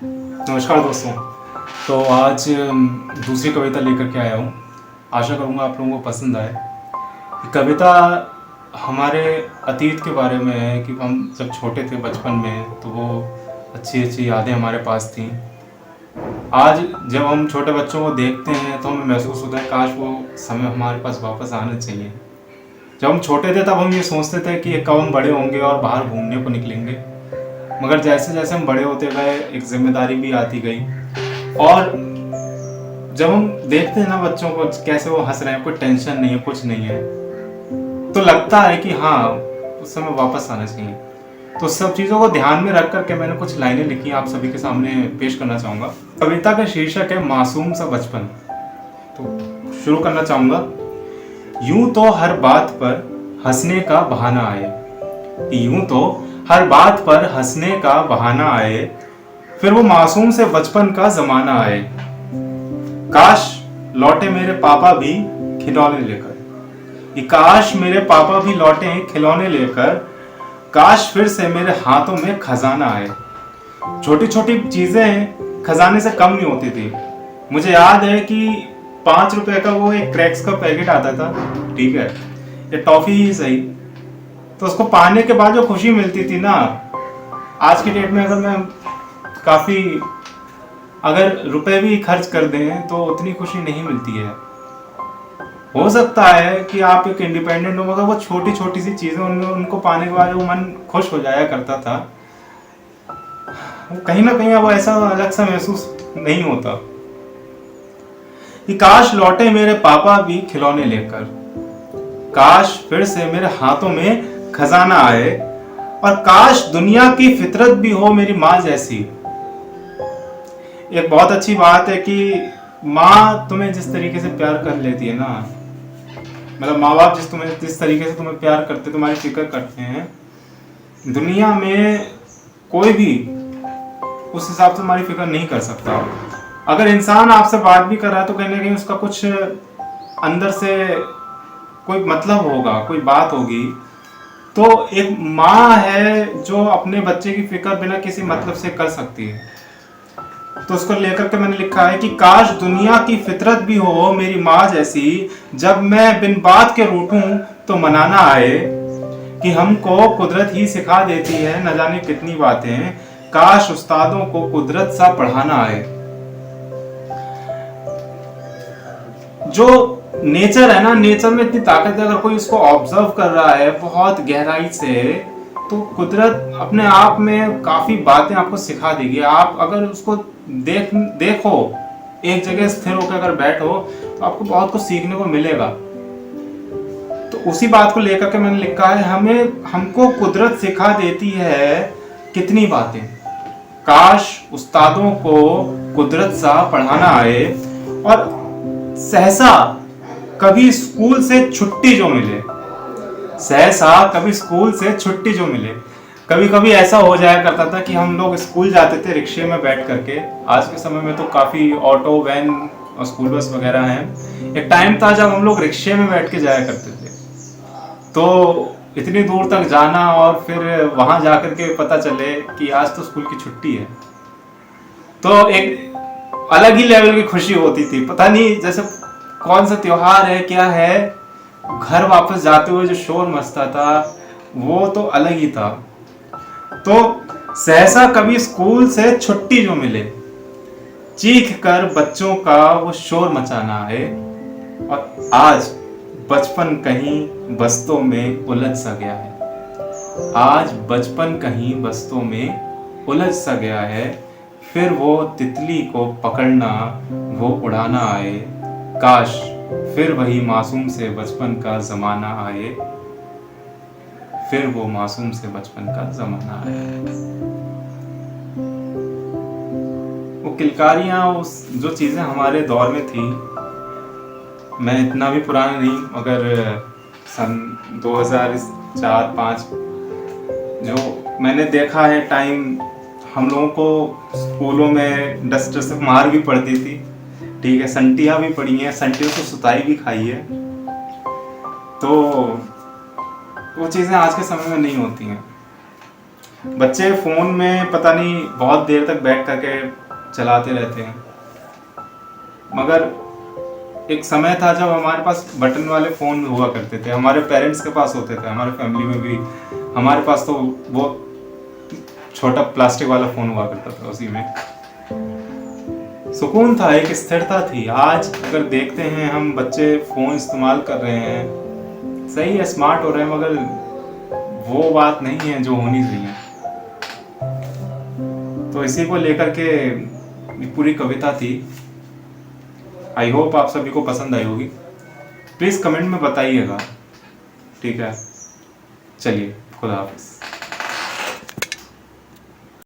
नमस्कार दोस्तों। तो आज दूसरी कविता लेकर के आया हूँ। आशा करूँगा आप लोगों को पसंद आए। ये कविता हमारे अतीत के बारे में है कि हम जब छोटे थे बचपन में, तो वो अच्छी अच्छी यादें हमारे पास थीं। आज जब हम छोटे बच्चों को देखते हैं तो हमें महसूस होता है काश वो समय हमारे पास वापस आना चाहिए। जब हम छोटे थे तब हम ये सोचते थे कि कब हम बड़े होंगे और बाहर घूमने को निकलेंगे, मगर जैसे जैसे हम बड़े होते गए एक जिम्मेदारी भी आती गई। और जब हम देखते हैं ना बच्चों को कैसे वो हंस रहे हैं, कोई टेंशन नहीं है, कुछ नहीं है, तो लगता है कि हाँ उस समय वापस आना चाहिए। तो सब चीज़ों को ध्यान में रख करके मैंने कुछ लाइनें लिखी आप सभी के सामने पेश करना चाहूँगा। कविता का शीर्षक है मासूम सा बचपन। तो शुरू करना चाहूँगा। यूं तो हर बात पर हंसने का बहाना आए, यूं तो हर बात पर हंसने का बहाना आए, फिर वो मासूम से बचपन का जमाना आए। काश लौटे मेरे पापा भी खिलौने लेकर, काश मेरे पापा भी लौटे खिलौने लेकर, काश फिर से मेरे हाथों में खजाना आए। छोटी छोटी चीजें खजाने से कम नहीं होती थी। मुझे याद है कि 5 रुपए का वो एक क्रैक्स का पैकेट आता था, ठीक है, ये टॉफी ही सही, तो उसको पाने के बाद जो खुशी मिलती थी ना, आज की डेट में अगर रुपए भी खर्च कर दें तो उतनी खुशी नहीं मिलती है। हो सकता है कि आप एक इंडिपेंडेंट हो, मगर वो छोटी छोटी सी चीजें उनको पाने के बाद वो मन खुश हो जाया करता था। कहीं ना कहीं अब ऐसा अलग सा महसूस नहीं होता। कि काश लौटे मेरे पापा भी खिलौने लेकर, काश फिर से मेरे हाथों में खजाना आए, और काश दुनिया की फितरत भी हो मेरी माँ जैसी। एक बहुत अच्छी बात है कि माँ तुम्हें जिस तरीके से प्यार कर लेती है ना, मतलब माँ बाप जिस तरीके से तुम्हें प्यार करते, तुम्हारी फिक्र करते हैं, दुनिया में कोई भी उस हिसाब से तुम्हारी फिक्र नहीं कर सकता। अगर इंसान आपसे बात भी कर रहा है तो कहीं ना कहीं उसका कुछ अंदर से कोई मतलब होगा, कोई बात होगी। तो एक माँ है जो अपने बच्चे की फिक्र बिना किसी मतलब से कर सकती है। तो उसको लेकर के मैंने लिखा है कि काश दुनिया की फितरत भी हो मेरी माँ जैसी, जब मैं बिन बात के रूठूं तो मनाना आए, कि हमको कुदरत ही सिखा देती है न जाने कितनी बातें, काश उस्तादों को कुदरत सा पढ़ाना आए। जो नेचर है ना, नेचर में इतनी ताकत है, अगर कोई उसको ऑब्जर्व कर रहा है बहुत गहराई से, तो कुदरत अपने आप में काफी बातें आपको सिखा देगी। आप अगर उसको देखो, एक जगह स्थिर होकर अगर बैठो, तो आपको बहुत कुछ सीखने को मिलेगा। तो उसी बात को लेकर के मैंने लिखा है, हमको कुदरत सिखा देती है कितनी बातें, काश उस्तादों को कुदरत सा पढ़ाना आए। और सहसा कभी स्कूल से छुट्टी जो मिले, सहसा कभी स्कूल से छुट्टी जो मिले। कभी कभी ऐसा हो जाया करता था कि हम लोग स्कूल जाते थे रिक्शे में बैठ करके। आज के समय में तो काफी ऑटो, वैन और स्कूल बस वगैरह हैं। एक टाइम था जब हम लोग रिक्शे में बैठ के जाया करते थे, तो इतनी दूर तक जाना और फिर वहां जाकर के पता चले कि आज तो स्कूल की छुट्टी है, तो एक अलग ही लेवल की खुशी होती थी। पता नहीं जैसे कौन सा त्योहार है, क्या है, घर वापस जाते हुए जो शोर मचता था वो तो अलग ही था। तो सहसा कभी स्कूल से छुट्टी जो मिले, चीख कर बच्चों का वो शोर मचाना है। और आज बचपन कहीं बस्तों में उलझ सा गया है, आज बचपन कहीं बस्तों में उलझ सा गया है, फिर वो तितली को पकड़ना, वो उड़ाना आए, काश फिर वही मासूम से बचपन का जमाना आए, फिर वो मासूम से बचपन का जमाना आए। वो किलकारियां, उस जो चीजें हमारे दौर में थी, मैं इतना भी पुराना नहीं, मगर सन 2004-5 जो मैंने देखा है टाइम, हम लोगों को स्कूलों में डस्टर से मार भी पड़ती थी, ठीक है, संटियाँ भी पड़ी हैं, संटियों से सुताई भी खाई है। तो वो चीज़ें आज के समय में नहीं होती हैं। बच्चे फोन में पता नहीं बहुत देर तक बैठ करके चलाते रहते हैं, मगर एक समय था जब हमारे पास बटन वाले फोन हुआ करते थे, हमारे पेरेंट्स के पास होते थे, हमारे फैमिली में भी। हमारे पास तो वो छोटा प्लास्टिक वाला फोन हुआ करता था, उसी में सुकून था, एक स्थिरता थी। आज अगर देखते हैं हम, बच्चे फोन इस्तेमाल कर रहे हैं, सही है स्मार्ट हो रहे हैं, मगर वो बात नहीं है जो होनी चाहिए। तो इसी को लेकर के पूरी कविता थी। आई होप आप सभी को पसंद आई होगी। प्लीज़ कमेंट में बताइएगा, ठीक है। चलिए, खुदा हाफिज़।